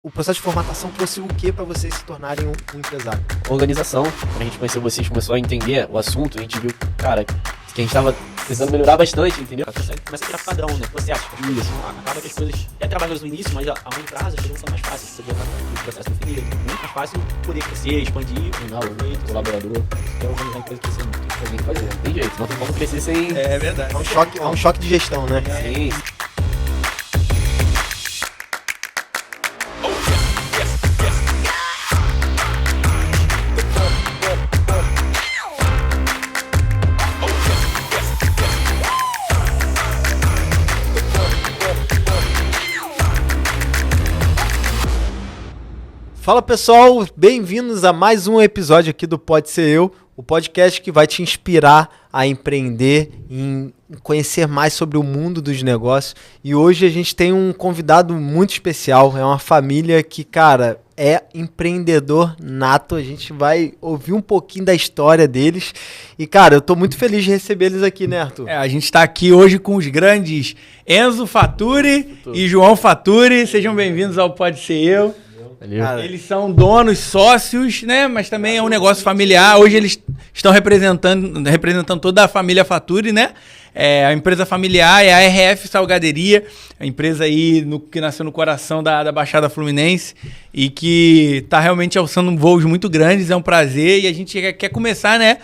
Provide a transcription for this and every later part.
O processo de formatação trouxe o que para vocês se tornarem um empresário? Organização. Quando a gente conheceu vocês, começou a entender o assunto, a gente viu, cara, que a gente tava precisando melhorar bastante, entendeu? Começa a criar padrão, né? Processo. Acaba que as coisas é trabalhoso no início, mas a longo prazo as coisas são mais fáceis. Você vê o processo definido. Muito mais fácil poder crescer, expandir, Colaborador. quer organizar a empresa crescendo. Tem que fazer, não tem jeito, não tem como crescer sem... É verdade. É um choque de gestão, né? Sim. Fala pessoal, bem-vindos a mais um episódio aqui do Pode Ser Eu, o podcast que vai te inspirar a empreender, em conhecer mais sobre o mundo dos negócios. E hoje a gente tem um convidado muito especial, é uma família que, cara, é empreendedor nato. A gente vai ouvir um pouquinho da história deles. E, cara, eu tô muito feliz de receber eles aqui, né, Arthur? A gente está aqui hoje com os grandes Enzo Faturi e João Faturi. Sejam bem-vindos ao Pode Ser Eu. Cara, Eles são donos, sócios, né? Mas também é um negócio familiar. Hoje eles estão representando toda a família Faturi, né? A empresa familiar é a RF Salgaderia, a empresa aí que nasceu no coração da Baixada Fluminense e que está realmente alçando voos muito grandes. É um prazer e a gente quer começar, né?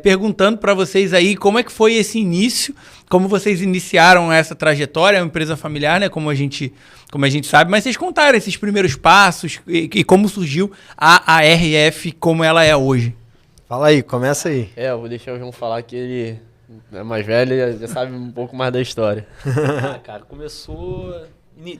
Perguntando para vocês aí como é que foi esse início, como vocês iniciaram essa trajetória, é uma empresa familiar, né? Como a gente sabe, mas vocês contaram esses primeiros passos e como surgiu a RF como ela é hoje. fala aí, começa aí. Eu vou deixar o João falar que ele é mais velho e já sabe um pouco mais da história. Cara, começou...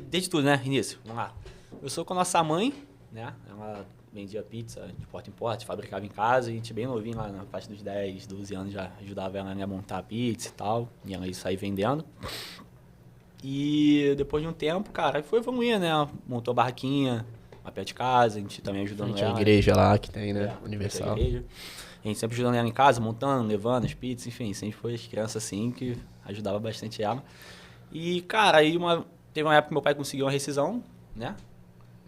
Desde tudo, né? Início, vamos lá. Começou com a nossa mãe, né? Ela vendia pizza de porta em porta, fabricava em casa. E a gente bem novinho lá, na parte dos 10, 12 anos, já ajudava ela, né, a montar a pizza e tal. E ela ia sair vendendo. E depois de um tempo, cara, aí foi evoluindo, né? Ela montou a barraquinha, uma pé de casa, a gente também ajudando Tinha ela. uma igreja lá que tem, né? É, Universal. A gente sempre ajudando ela em casa, montando, levando as pizzas, enfim, sempre foi as crianças assim que ajudava bastante ela. E, cara, aí teve uma época que meu pai conseguiu uma rescisão, né?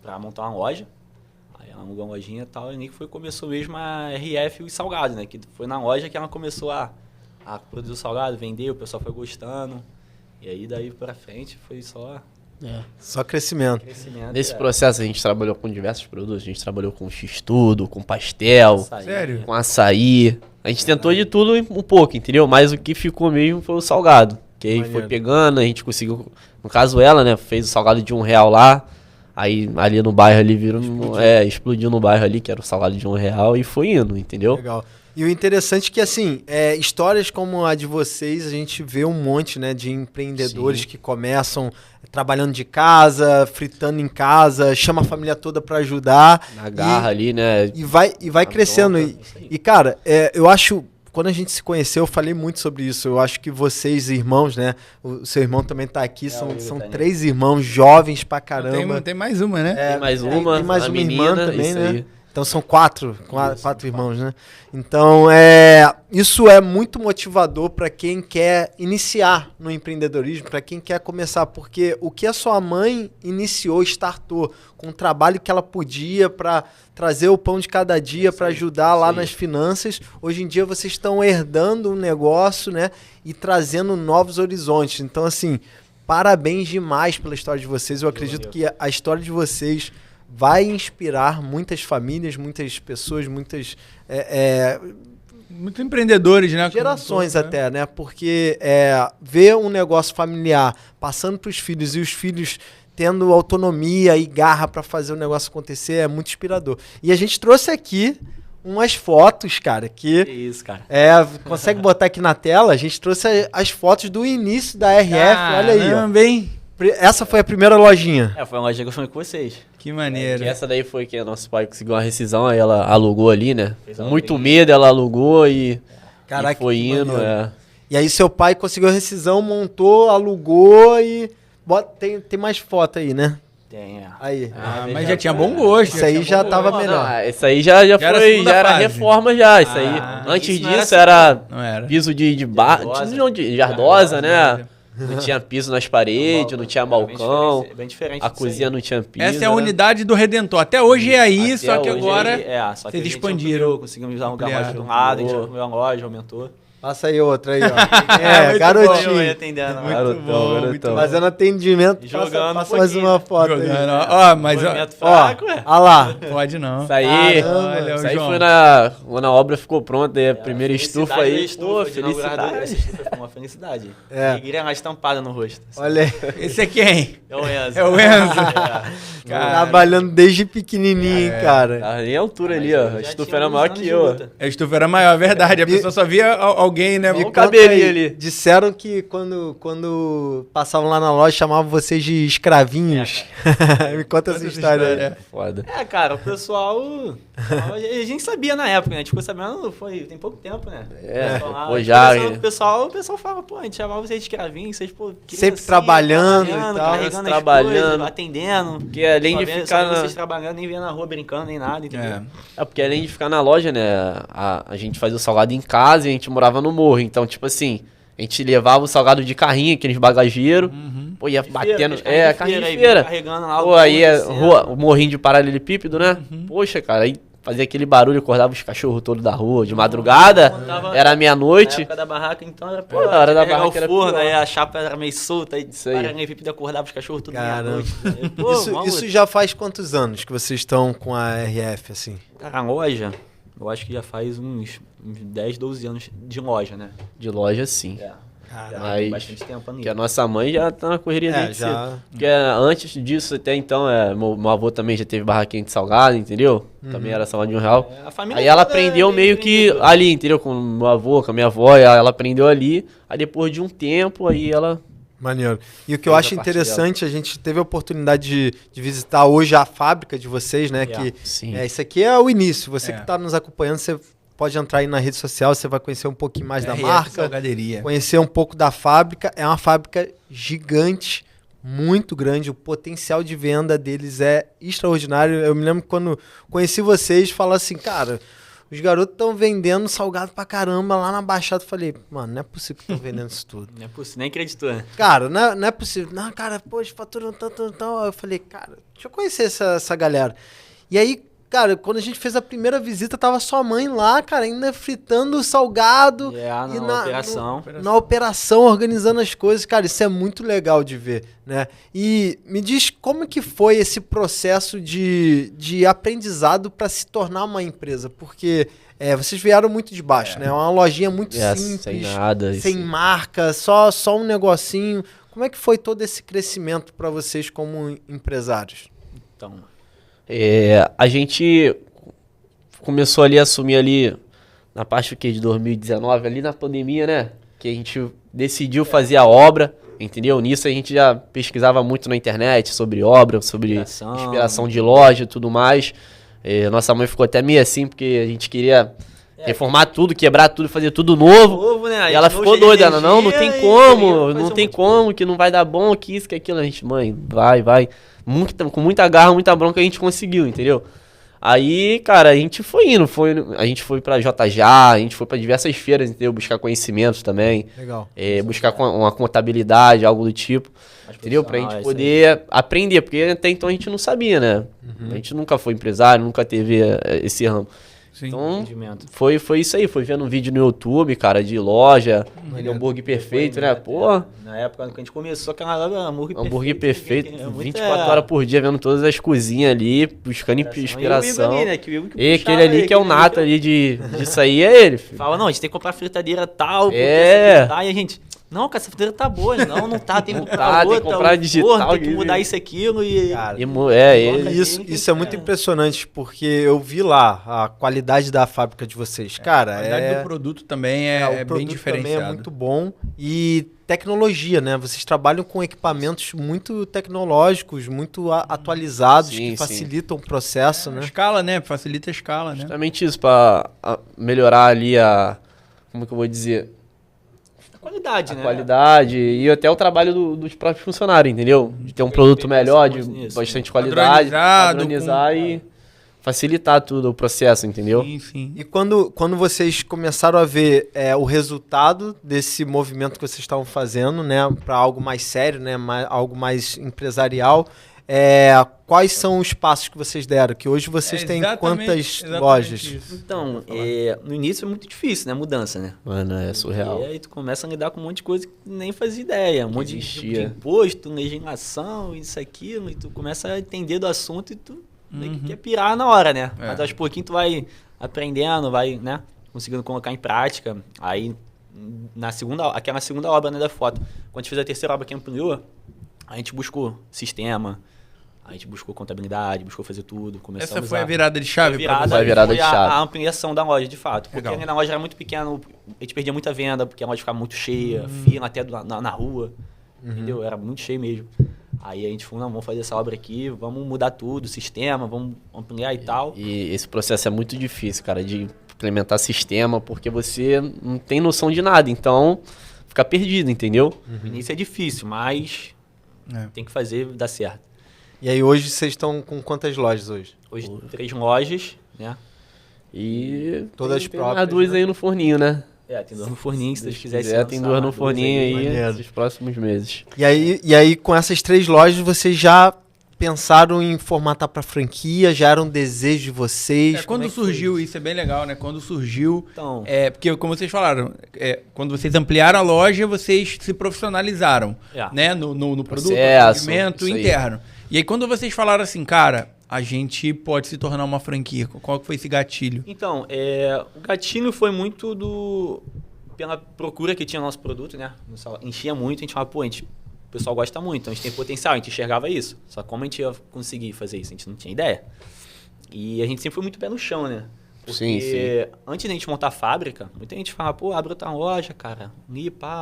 Pra montar uma loja. Aí ela alugou uma lojinha e tal, e nem começou mesmo a RF e os salgados, né? Que foi na loja que ela começou a produzir o salgado, vender, o pessoal foi gostando. E aí daí pra frente foi só Só crescimento. crescimento. Nesse processo a gente trabalhou com diversos produtos, a gente trabalhou com x-tudo, com pastel, Sério? com açaí. A gente tentou de tudo um pouco, entendeu? Mas o que ficou mesmo foi o salgado. Que aí foi pegando, a gente conseguiu... No caso ela, né, fez o salgado de R$1 lá. Aí ali no bairro ali explodiu no bairro ali, que era o salgado de R$1 e foi indo, entendeu? Legal. E o interessante é que, assim, histórias como a de vocês, a gente vê um monte, né, de empreendedores que começam trabalhando de casa, fritando em casa, chama a família toda para ajudar. Na garra ali, né? E vai crescendo. E, cara, eu acho... Quando a gente se conheceu, eu falei muito sobre isso. Eu acho que vocês, irmãos, né? O seu irmão também tá aqui. São 3 irmãos jovens pra caramba. Tem mais uma, né? Tem mais uma, Tem mais a uma menina, irmã também, isso né? aí. Então são quatro irmãos, né? Então, isso é muito motivador para quem quer iniciar no empreendedorismo, para quem quer começar, porque o que a sua mãe iniciou, startou, com o trabalho que ela podia para trazer o pão de cada dia, para ajudar lá nas finanças, hoje em dia vocês estão herdando um negócio, né? E trazendo novos horizontes. Então, assim, parabéns demais pela história de vocês. Eu acredito que a história de vocês vai inspirar muitas famílias, muitas pessoas, muitos empreendedores, né? gerações até, né? Porque ver um negócio familiar passando para os filhos e os filhos tendo autonomia e garra para fazer o negócio acontecer é muito inspirador. E a gente trouxe aqui umas fotos, cara, que isso, cara. consegue botar aqui na tela? A gente trouxe as fotos do início da RF, olha aí, ó. Também. Essa foi a primeira lojinha. Foi uma loja que eu falei com vocês. Que maneiro. E essa daí foi que nosso pai conseguiu uma rescisão, aí ela alugou ali, né? Fez Com muito medo, ela alugou e Caraca, foi que indo, maneiro. E aí seu pai conseguiu a rescisão, montou, alugou e... Tem mais foto aí, né? Tem, Aí. Mas já tinha bom gosto. Isso aí já tava melhor. Essa aí já era a foi, segunda já era fase. reforma já, isso aí. Antes isso não era disso era Não era. piso de barro, ardosa. de ardosa, né? Não tinha piso nas paredes, não tinha balcão. Bem diferente A cozinha não tinha piso. Essa é a unidade do Redentor. Até hoje é aí, Até só que hoje agora só que vocês a gente expandiram. ampliou, conseguimos usar um lugar mais de um Ampliaram. lado, a gente ampliou a loja, aumentou. Passa aí outra aí, ó. muito Garotinho. Eu atendendo. Garotão. Fazendo atendimento. Jogando Passa um mais pouquinho. uma foto aí. Jogando. Ó, mas ó, Movimento Ó, fraco, ó lá. pode não. Isso aí, Caramba, isso aí João. foi quando a obra ficou pronta, aí a primeira estufa aí. Pô, Essa felicidade. estufa foi uma felicidade. É. Alegria mais estampada no rosto. Olha aí. Esse é quem? É o Enzo. É o Enzo. É. Cara, Trabalhando desde pequenininho, hein, cara. Tava nem a altura ali, ó. A Já estufa tinha era uns maior anos que de eu. ó. luta. a estufa era maior, é verdade. A pessoa só via alguém, né? Me o conta cabelinho aí, ali. Disseram que quando passavam lá na loja chamavam vocês de escravinhos. Me conta essa história aí. Foda. É, cara, o pessoal. A gente sabia na época, né? A gente ficou sabendo, tem pouco tempo, né? É, Falar, pô, já- O pessoal fala, pô, a gente chamava vocês de escravinhos, vocês, pô, Sempre trabalhando e tal. carregando as Trabalhando. coisas, atendendo. Porque além de Só ficar vendo na... vocês trabalhando, nem vendo na rua brincando, nem nada, entendeu? É. É, porque além de ficar na loja, né, a gente fazia o salgado em casa e a gente morava no morro. Então, tipo assim, a gente levava o salgado de carrinho, aqueles bagageiros, pô, ia batendo... carrinho de feira. Carregando lá Pô, aí descendo. o morrinho de paralelepípedo, né? Poxa, cara, aí fazia aquele barulho, acordava os cachorros todos da rua, de madrugada, Contava- era Na meia-noite. época da barraca, então era Pô, na hora da carregar barraca era o forno, pior. aí a chapa era meio solta, aí Isso aí. paralelepípedo acordava os cachorros tudo Caramba. meia-noite. Pô, mó Isso luta. já faz quantos anos que vocês estão com a RF, assim? Cara, a loja, eu acho que já faz uns 10, 12 anos de loja, né? De loja, sim. Já Mas- tem bastante tempo Porque a nisso. nossa mãe já tá na correria desde cedo. já. Porque antes disso, até então, meu avô também já teve barraquinha de salgado, entendeu? Também era salgado de R$1. A família Aí ela toda aprendeu é meio que empreendedora. ali, entendeu? Com o meu avô, com a minha avó, ela aprendeu ali. Aí depois de um tempo, aí ela... Maneiro. E o que eu Fez acho a parte interessante, a gente teve a oportunidade de visitar hoje a fábrica de vocês, né? Yeah. Que Sim. isso aqui é o início. Você É. que está nos acompanhando, você pode entrar aí na rede social, você vai conhecer um pouquinho mais da RF marca, Salgaderia. conhecer um pouco da fábrica. É uma fábrica gigante, muito grande. O potencial de venda deles é extraordinário. Eu me lembro que quando conheci vocês, falaram assim, cara, os garotos estão vendendo salgado pra caramba lá na Baixada. Eu falei, mano, não é possível que estão vendendo isso tudo. Não é possível, nem acreditou, né? Cara, não é possível. Não, cara, pô, eles faturam tanto. Eu falei, cara, deixa eu conhecer essa galera. E aí, cara, quando a gente fez a primeira visita, tava sua mãe lá, cara, ainda fritando o salgado. Na e na operação. Na operação, organizando as coisas. Cara, isso é muito legal de ver, né? E me diz como que foi esse processo de aprendizado para se tornar uma empresa. Porque vocês vieram muito de baixo, né? É uma lojinha muito simples. Sem nada. Sem marca, só um negocinho. Como é que foi todo esse crescimento para vocês como empresários? Então, A gente começou ali a assumir ali na parte do quê? De 2019, ali na pandemia, né? Que a gente decidiu fazer a obra, entendeu? Nisso a gente já pesquisava muito na internet sobre obra, sobre inspiração de loja e tudo mais. Nossa mãe ficou até meio assim, porque a gente queria reformar tudo, quebrar tudo, fazer tudo novo. novo, né? E ela ficou doida, ela, não tem como, não tem como, que não vai dar bom, que isso, que aquilo. A gente, mãe, vai. Com muita garra, muita bronca a gente conseguiu, entendeu? Aí, cara, a gente foi indo, a gente foi pra JJA, a gente foi pra diversas feiras, entendeu? Buscar conhecimentos também, Legal. buscar uma contabilidade, algo do tipo, entendeu? Pra gente poder aprender, porque até então a gente não sabia, né? A gente nunca foi empresário, nunca teve esse ramo. Sim. Então, Entendimento. foi isso aí, foi vendo um vídeo no YouTube, cara, de loja, aquele hambúrguer perfeito, né? Pô, Na época que a gente começou, aquela hambúrguer perfeito, é muita- 24 horas por dia, vendo todas as cozinhas ali, buscando inspiração. E o Igor ali, né? Que o Igor que E puxava aquele ali que é o aquele nato ali disso aí é ele, filho. Fala, não, a gente tem que comprar fritadeira tal, porque É. essa aqui tá, e a gente, não, cara, essa fritadeira tá boa. Não tá, tem que Não comprar tá, tem que outra, comprar o digital forno, tem que aqui. mudar isso, aquilo, e... Cara, Ele. Isso é muito impressionante, porque eu vi lá a qualidade da fábrica de vocês. Cara, A qualidade do produto também o é produto bem diferenciado. também é muito bom. E tecnologia, né? Vocês trabalham com equipamentos muito tecnológicos, muito atualizados, Sim, que sim. facilitam o processo, A né? escala, né? Facilita a escala, né? Justamente isso, pra melhorar ali como que eu vou dizer? Qualidade, A né? qualidade e até o trabalho dos próprios funcionários, entendeu? De ter um produto melhor, de Isso. bastante qualidade, Padronizado, padronizar e facilitar tudo o processo, entendeu? Sim, sim. E quando vocês começaram a ver o resultado desse movimento que vocês estavam fazendo, né, para algo mais sério, né, algo mais empresarial, quais são os passos que vocês deram? Que hoje vocês têm quantas lojas? Isso. Então, no início é muito difícil, né? Mudança, né? Mano, é surreal. E aí tu começa a lidar com um monte de coisa que nem fazia ideia. Um monte de existia. imposto, legislação, isso, aquilo. E tu começa a entender do assunto e tu meio que quer pirar na hora, né? Mas aos pouquinhos tu vai aprendendo, vai, né? Conseguindo colocar em prática. Aí, aquela segunda obra, né, da foto. Quando a gente fez a terceira obra que ampliou, a gente buscou sistema, a gente buscou contabilidade, buscou fazer tudo. Essa foi a virada de chave? Foi a virada de chave. A ampliação da loja, de fato. Porque Legal. a loja era muito pequena, a gente perdia muita venda, porque a loja ficava muito cheia, fila até na rua, entendeu? Era muito cheio mesmo. Aí a gente falou, não, vamos fazer essa obra aqui, vamos mudar tudo, sistema, vamos ampliar e tal. E esse processo é muito difícil, cara, de implementar sistema, porque você não tem noção de nada, então fica perdido, entendeu? O início é difícil, mas tem que fazer, dar certo. E aí hoje vocês estão com quantas lojas hoje? Hoje 3 lojas, né? E Todas tem próprias, mais duas né? aí no forninho, né? Tem 2 no forninho, se Deus quiser. Tem duas no forninho aí maneiro. nos próximos meses. E aí com essas 3 lojas vocês já pensaram em formatar para franquia? Já era um desejo de vocês? Quando surgiu, isso é bem legal, né? Quando surgiu, Então, porque como vocês falaram, quando vocês ampliaram a loja, vocês se profissionalizaram, né? No produto, no segmento interno. E aí quando vocês falaram assim, cara, a gente pode se tornar uma franquia, qual que foi esse gatilho? Então, o gatilho foi muito pela procura que tinha no nosso produto, né? Enchia muito, a gente falava, o pessoal gosta muito, então a gente tem potencial, a gente enxergava isso. Só como a gente ia conseguir fazer isso? A gente não tinha ideia. E a gente sempre foi muito pé no chão, né? Porque Sim. antes da gente montar a fábrica, muita gente falava, abre outra loja, cara.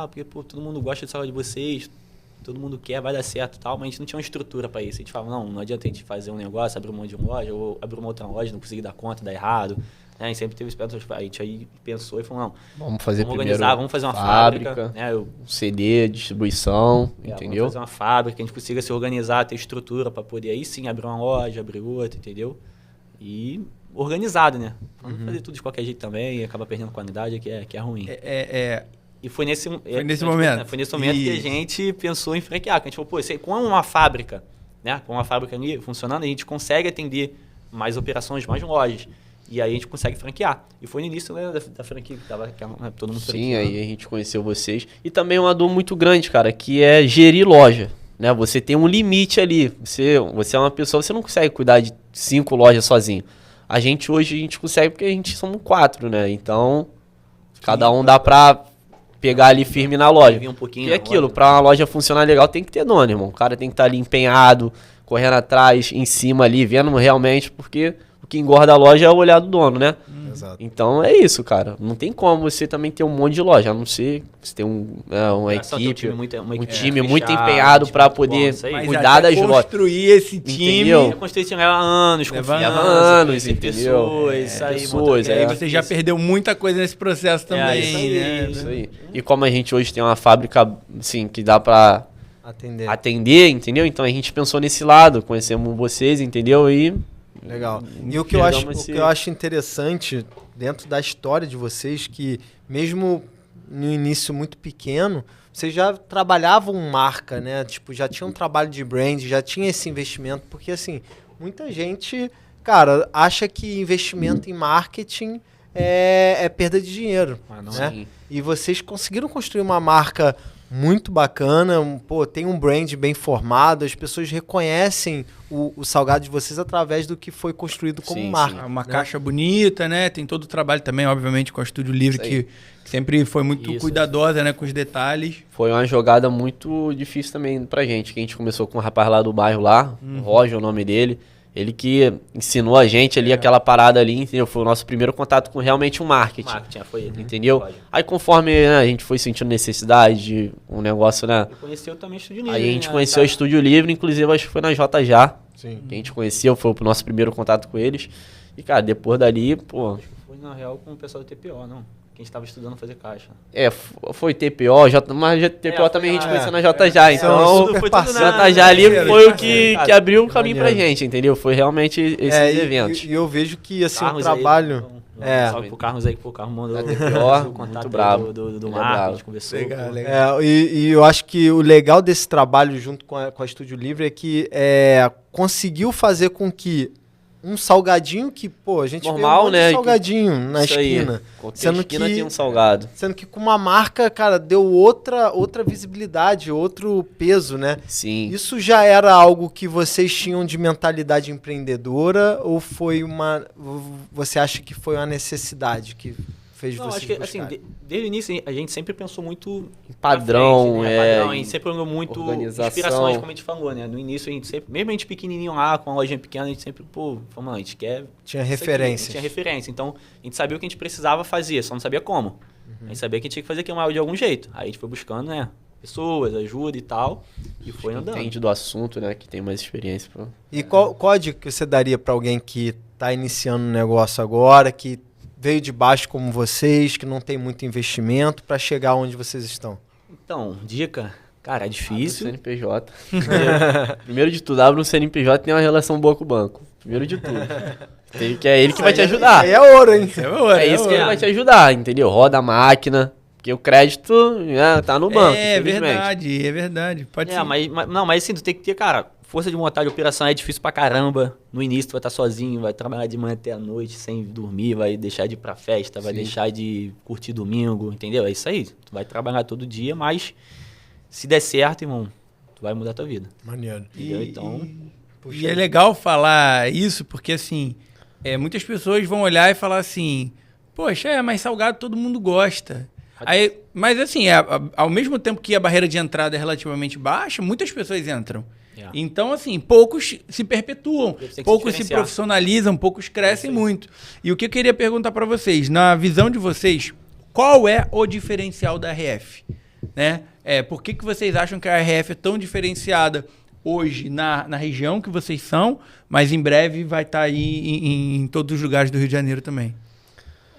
Porque todo mundo gosta dessa loja de vocês, todo mundo quer, vai dar certo e tal, mas a gente não tinha uma estrutura para isso. A gente falava, não adianta a gente fazer um negócio, abrir um monte de loja, ou abrir uma outra loja, não conseguir dar conta, dar errado. A gente sempre teve esperança, a gente aí pensou e falou, não, vamos fazer vamos primeiro organizar, vamos fazer uma fábrica, né? CD, distribuição, entendeu? Vamos fazer uma fábrica, que a gente consiga se organizar, ter estrutura para poder aí sim abrir uma loja, abrir outra, entendeu? E organizado, né? Não fazer tudo de qualquer jeito também e acaba perdendo qualidade, que é ruim. E foi nesse momento. Foi nesse momento que a gente pensou em franquear. Que a gente falou, com uma fábrica, né? Com uma fábrica ali funcionando, a gente consegue atender mais operações, mais lojas. E aí a gente consegue franquear. E foi no início, né, da franquia que tava todo mundo franqueando. Sim, aí a gente conheceu vocês. E também uma dor muito grande, cara, que é gerir loja. Né? Você tem um limite ali. Você é uma pessoa, você não consegue cuidar de 5 lojas sozinho. Hoje a gente consegue porque a gente somos 4, né? Então, cada um dá pra pegar ali firme na loja. Um pouquinho e aquilo, pra uma loja funcionar legal, tem que ter dono, irmão. O cara tem que estar ali empenhado, correndo atrás, em cima ali, vendo realmente, porque o que engorda a loja é o olhar do dono, né? Exato. Então é isso, cara. Não tem como você também ter um monte de loja, a não ser que você tem uma equipe, um time muito empenhado pra poder cuidar das lojas. Construir esse time. Construir esse time leva anos, leva anos, entendeu? Pessoas, aí você já perdeu muita coisa nesse processo também, isso aí. E como a gente hoje tem uma fábrica, assim, que dá pra atender, entendeu? Então a gente pensou nesse lado, conhecemos vocês, entendeu? Legal. E o que eu acho interessante dentro da história de vocês, que mesmo no início muito pequeno, vocês já trabalhavam marca, né? Tipo, já tinha um trabalho de brand, já tinha esse investimento, porque assim, muita gente, cara, acha que investimento em marketing é perda de dinheiro, né? E vocês conseguiram construir uma marca muito bacana, tem um brand bem formado, as pessoas reconhecem o salgado de vocês através do que foi construído como marca. Sim. Uma caixa bonita, né? Tem todo o trabalho também, obviamente, com a Estúdio Livre, que sempre foi muito cuidadosa, né? Com os detalhes. Foi uma jogada muito difícil também pra gente, que a gente começou com um rapaz lá do bairro lá, o Roger, o nome dele. Ele que ensinou a gente ali aquela parada ali, entendeu? Foi o nosso primeiro contato com realmente um marketing. Foi ele. Entendeu? Aí conforme a gente foi sentindo necessidade de um negócio, né? E conheceu também o Estúdio Livre. Aí a gente conheceu o Estúdio Livre, inclusive acho que foi na JJ. Sim. Que a gente conheceu, foi o nosso primeiro contato com eles. E, cara, depois dali, Foi na real com o pessoal do TPO, não? que a gente tava estudando fazer caixa. Foi TPO, mas TPO também a gente conheceu na JJ, então super foi parceiro. tudo na JJ ali maneiro, foi o cara. que abriu o caminho pra Maneiro. gente, entendeu? Foi realmente esses eventos. E eu vejo que assim, o Carlos trabalho... Aí, salve pro Carlos aí, que o Carlos mandou Da TPO, o contato muito aí brabo. do Ele é Marco, a brabo. gente conversou. Legal, pô. legal. E eu acho que o legal desse trabalho junto com a Estúdio Livre é que conseguiu fazer com que um salgadinho que, pô, a gente Normal, vê um monte de né? salgadinho na Isso aí. esquina. Qualquer Sendo esquina que- tem um salgado. Sendo que com uma marca, cara, deu outra visibilidade, outro peso, né? Sim. Isso já era algo que vocês tinham de mentalidade empreendedora ou você acha que foi uma necessidade que fez Não, vocês acho que assim, buscarem? desde o início a gente sempre pensou muito Padrão, pra frente, né? Padrão, a em gente sempre olhou muito organização. inspirações, como a gente falou, né? No início a gente sempre, mesmo a gente pequenininho lá, com uma lojinha pequena, a gente sempre, pô, falou, mano, a gente quer Tinha isso aqui, referências. tinha referência. Então, a gente sabia o que a gente precisava fazer, só não sabia como. A gente sabia que a gente tinha que fazer aquilo de algum jeito. Aí a gente foi buscando, né? Pessoas, ajuda e tal. E foi andando. Entende do assunto, né? Que tem mais experiência. E qual a dica que você daria para alguém que está iniciando um negócio agora, que veio de baixo como vocês, que não tem muito investimento, para chegar onde vocês estão? Então, dica, cara, é Abre o difícil. CNPJ. Primeiro de tudo, abre um CNPJ e tem uma relação boa com o banco. Primeiro de tudo. Que é ele que vai te ajudar. Aí é ouro, hein? É isso que ele vai te ajudar, entendeu? Roda a máquina. Porque o crédito tá no banco. É infelizmente. verdade. Pode ser. Mas assim, tu tem que ter, cara, força de vontade. Operação é difícil pra caramba. No início tu vai estar sozinho, vai trabalhar de manhã até a noite sem dormir, vai deixar de ir pra festa, vai Sim. deixar de curtir domingo, entendeu? É isso aí. Tu vai trabalhar todo dia, mas se der certo, irmão, tu vai mudar a tua vida. Maneiro. Entendeu? Então, E é legal falar isso porque, assim, muitas pessoas vão olhar e falar assim, poxa, mas salgado todo mundo gosta. Aí, mas, assim, ao mesmo tempo que a barreira de entrada é relativamente baixa, muitas pessoas entram. Yeah. Então, assim, poucos se perpetuam, Tem que se poucos se diferenciar. profissionalizam, poucos crescem muito. E o que eu queria perguntar para vocês, na visão de vocês, qual é o diferencial da RF? Né? Por que vocês acham que a RF é tão diferenciada hoje na região que vocês são, mas em breve vai estar aí em todos os lugares do Rio de Janeiro também?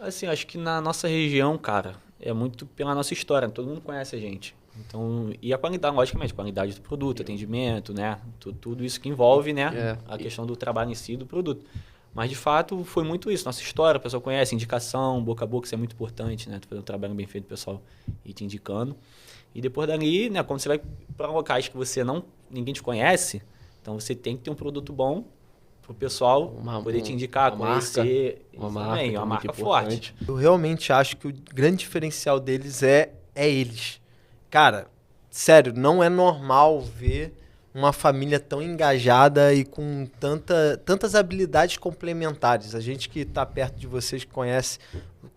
assim, acho que na nossa região, cara, é muito pela nossa história. Todo mundo conhece a gente. Então, e a qualidade, logicamente, a qualidade do produto, atendimento, né? Tudo isso que envolve, né? A questão do trabalho em si, do produto. Mas, de fato, foi muito isso. Nossa história, o pessoal conhece, indicação, boca a boca, isso é muito importante, né? Tu fazer um trabalho bem feito, o pessoal ir te indicando. E depois dali, né? Quando você vai para locais que ninguém te conhece, então você tem que ter um produto bom para o pessoal poder te indicar, conhecer. Uma marca forte. Eu realmente acho que o grande diferencial deles é eles. Cara, sério, não é normal ver uma família tão engajada e com tantas habilidades complementares. A gente que está perto de vocês, que conhece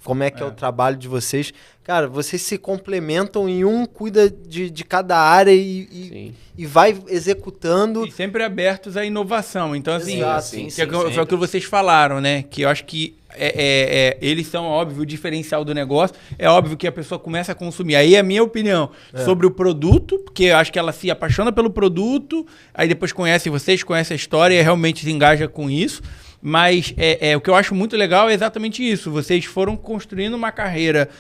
como é que é o trabalho de vocês. Cara, vocês se complementam e um cuida de cada área e vai executando. E sempre abertos à inovação. Então, assim, Exato. foi o que vocês falaram, né? Que eu acho que eles são, óbvio, o diferencial do negócio. É óbvio que a pessoa começa a consumir. Aí é a minha opinião sobre o produto, porque eu acho que ela se apaixona pelo produto, aí depois conhece vocês, conhece a história e realmente se engaja com isso. Mas o que eu acho muito legal é exatamente isso. Vocês foram construindo uma carreira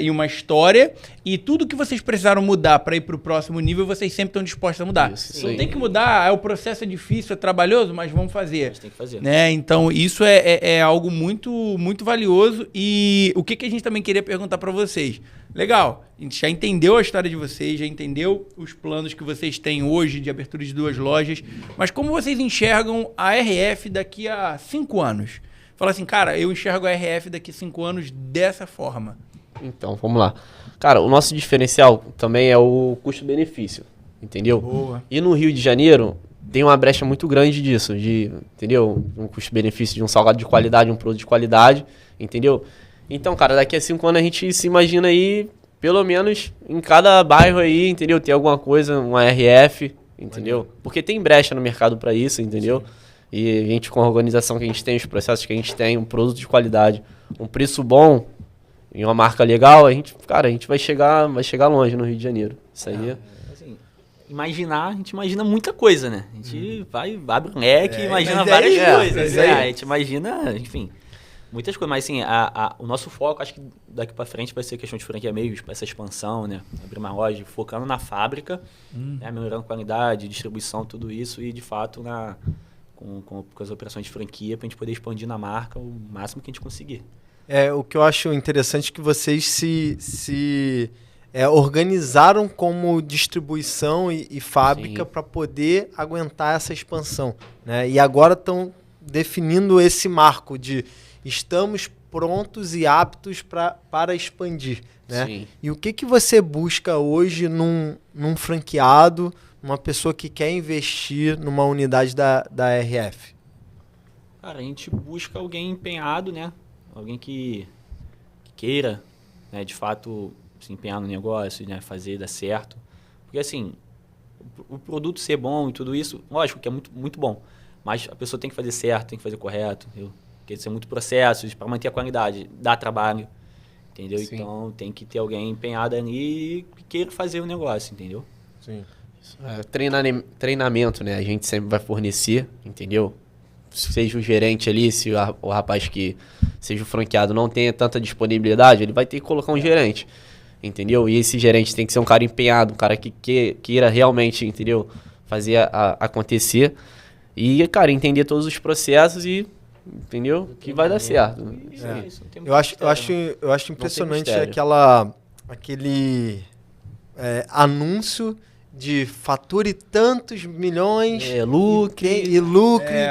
e uma história, e tudo que vocês precisaram mudar para ir para o próximo nível, vocês sempre estão dispostos a mudar. Isso Tem que mudar, o processo é difícil, é trabalhoso, mas vamos fazer. A gente tem que fazer. Né? Então, isso é algo muito, muito valioso. E o que a gente também queria perguntar para vocês? Legal, a gente já entendeu a história de vocês, já entendeu os planos que vocês têm hoje de abertura de 2 lojas, mas como vocês enxergam a RF daqui a 5 anos? Fala assim, cara, eu enxergo a RF daqui a 5 anos dessa forma. Então, vamos lá. Cara, o nosso diferencial também é o custo-benefício, entendeu? Boa. E no Rio de Janeiro tem uma brecha muito grande disso, entendeu? Um custo-benefício de um salgado de qualidade, um produto de qualidade, entendeu? Então, cara, daqui a 5 anos a gente se imagina aí, pelo menos em cada bairro aí, entendeu? Ter alguma coisa, uma RF, entendeu? Porque tem brecha no mercado para isso, entendeu? Sim. E a gente, com a organização que a gente tem, os processos que a gente tem, um produto de qualidade, um preço bom e uma marca legal, a gente vai chegar longe no Rio de Janeiro. Isso aí assim, a gente imagina muita coisa, né? A gente abre um leque e imagina várias coisas. A gente imagina, enfim. Muitas coisas, mas assim, o nosso foco, acho que daqui para frente vai ser questão de franquia mesmo, essa expansão, né? Abrir uma loja, focando na fábrica, né? Melhorando qualidade, distribuição, tudo isso e, de fato, com as operações de franquia, para a gente poder expandir na marca o máximo que a gente conseguir. O que eu acho interessante é que vocês se organizaram como distribuição e fábrica para poder aguentar essa expansão, né? E agora estão definindo esse marco de estamos prontos e aptos para expandir, né? Sim. E o que você busca hoje num franqueado, uma pessoa que quer investir numa unidade da RF? Cara, a gente busca alguém empenhado, né? Alguém que queira, né, de fato, se empenhar no negócio, né, fazer dar certo. Porque, assim, o produto ser bom e tudo isso, lógico que é muito, muito bom. Mas a pessoa tem que fazer certo, tem que fazer correto, entendeu? Porque ser muito processos para manter a qualidade, dá trabalho, entendeu? Sim. Então, tem que ter alguém empenhado ali que queira fazer o negócio, entendeu? Sim. Treinamento, né? A gente sempre vai fornecer, entendeu? Seja o gerente ali, se o rapaz que seja o franqueado não tenha tanta disponibilidade, ele vai ter que colocar um gerente, entendeu? E esse gerente tem que ser um cara empenhado, um cara que queira realmente, entendeu? Fazer acontecer e, cara, entender todos os processos e, entendeu? Que vai dar certo. Eu acho impressionante aquele anúncio de fature tantos milhões lucre e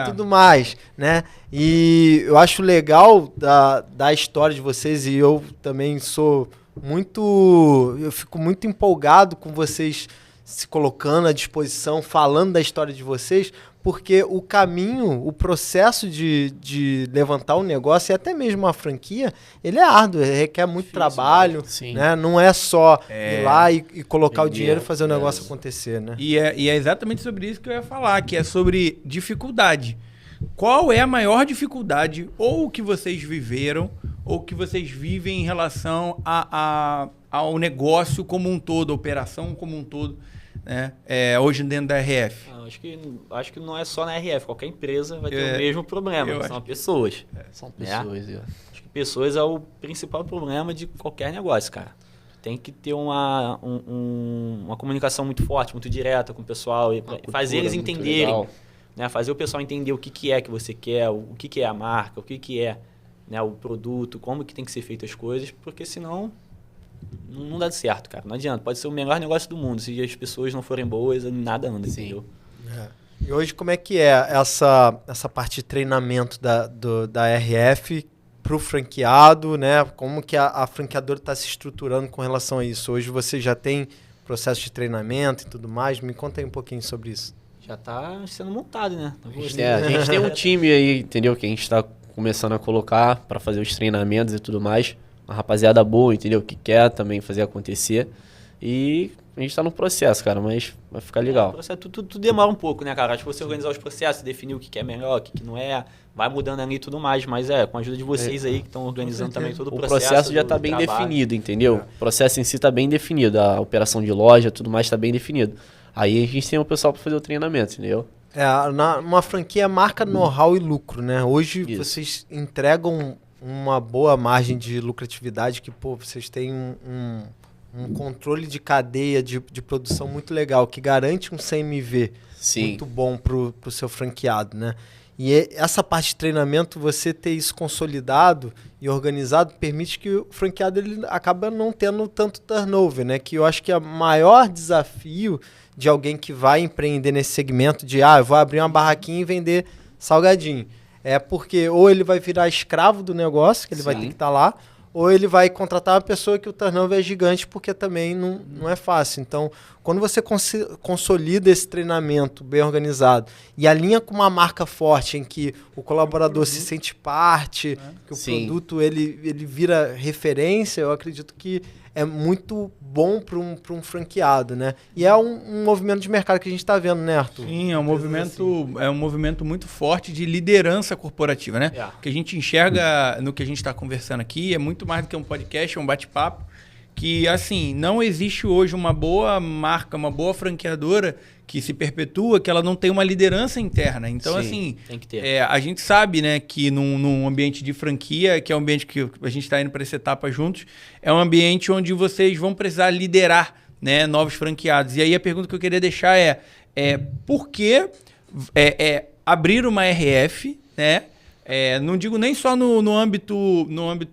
tudo mais, né? E eu acho legal da história de vocês, e eu também eu fico muito empolgado com vocês se colocando à disposição, falando da história de vocês, porque o caminho, o processo de levantar um negócio e até mesmo uma franquia, ele é árduo, ele requer muito trabalho, né? Não é só ir lá e colocar o dinheiro e fazer o negócio acontecer, né? E é exatamente sobre isso que eu ia falar, que é sobre dificuldade. Qual é a maior dificuldade, ou que vocês viveram, ou que vocês vivem em relação ao negócio como um todo, a operação como um todo, né? Hoje dentro da RF? Acho que não é só na RF, qualquer empresa vai ter o mesmo problema, são pessoas. São pessoas, Acho que pessoas é o principal problema de qualquer negócio, cara. Tem que ter uma comunicação muito forte, muito direta com o pessoal, e fazer eles entenderem, né? Fazer o pessoal entender o que é que você quer, o que é a marca, o que é, né, o produto, como que tem que ser feito as coisas, porque senão não dá certo, cara. Não adianta. Pode ser o melhor negócio do mundo. Se as pessoas não forem boas, nada anda, entendeu? E hoje, como é que é essa parte de treinamento da RF para o franqueado, né? Como que a franqueadora está se estruturando com relação a isso? Hoje você já tem processo de treinamento e tudo mais? Me conta aí um pouquinho sobre isso. Já está sendo montado, né? A gente tem um time aí, entendeu? Que a gente está começando a colocar para fazer os treinamentos e tudo mais. Uma rapaziada boa, entendeu? Que quer também fazer acontecer. E a gente tá no processo, cara, mas vai ficar legal. O processo, tudo demora um pouco, né, cara? Acho que você organizar os processos, definir o que é melhor, o que não é, vai mudando ali e tudo mais. Mas com a ajuda de vocês aí, que estão organizando também todo o processo. O processo já tá bem definido, entendeu? O processo em si tá bem definido. A operação de loja, tudo mais tá bem definido. Aí a gente tem o pessoal para fazer o treinamento, entendeu? Numa franquia marca know-how e lucro, né? Hoje vocês entregam uma boa margem de lucratividade, que vocês têm um controle de cadeia de produção muito legal, que garante um CMV muito bom pro seu franqueado, né? E essa parte de treinamento, você ter isso consolidado e organizado, permite que o franqueado ele acaba não tendo tanto turnover, né? Que eu acho que é o maior desafio de alguém que vai empreender nesse segmento de eu vou abrir uma barraquinha e vender salgadinho. É porque ou ele vai virar escravo do negócio, que ele vai ter que estar lá, ou ele vai contratar uma pessoa que o turnover é gigante, porque também não é fácil. Então, quando você consolida esse treinamento bem organizado e alinha com uma marca forte em que o colaborador se sente parte, que o produto ele vira referência, eu acredito que é muito bom para um franqueado, né? E é um movimento de mercado que a gente está vendo, né, Arthur? Sim, é um movimento muito forte de liderança corporativa, né? O que a gente enxerga no que a gente está conversando aqui é muito mais do que um podcast, é um bate-papo que, assim, não existe hoje uma boa marca, uma boa franqueadora que se perpetua, que ela não tem uma liderança interna. Então, Sim, assim, tem que ter. a gente sabe, né, que num ambiente de franquia, que é um ambiente que a gente está indo para essa etapa juntos, é um ambiente onde vocês vão precisar liderar, né, novos franqueados. E aí a pergunta que eu queria deixar é por que abrir uma RF, né? Não digo nem só no âmbito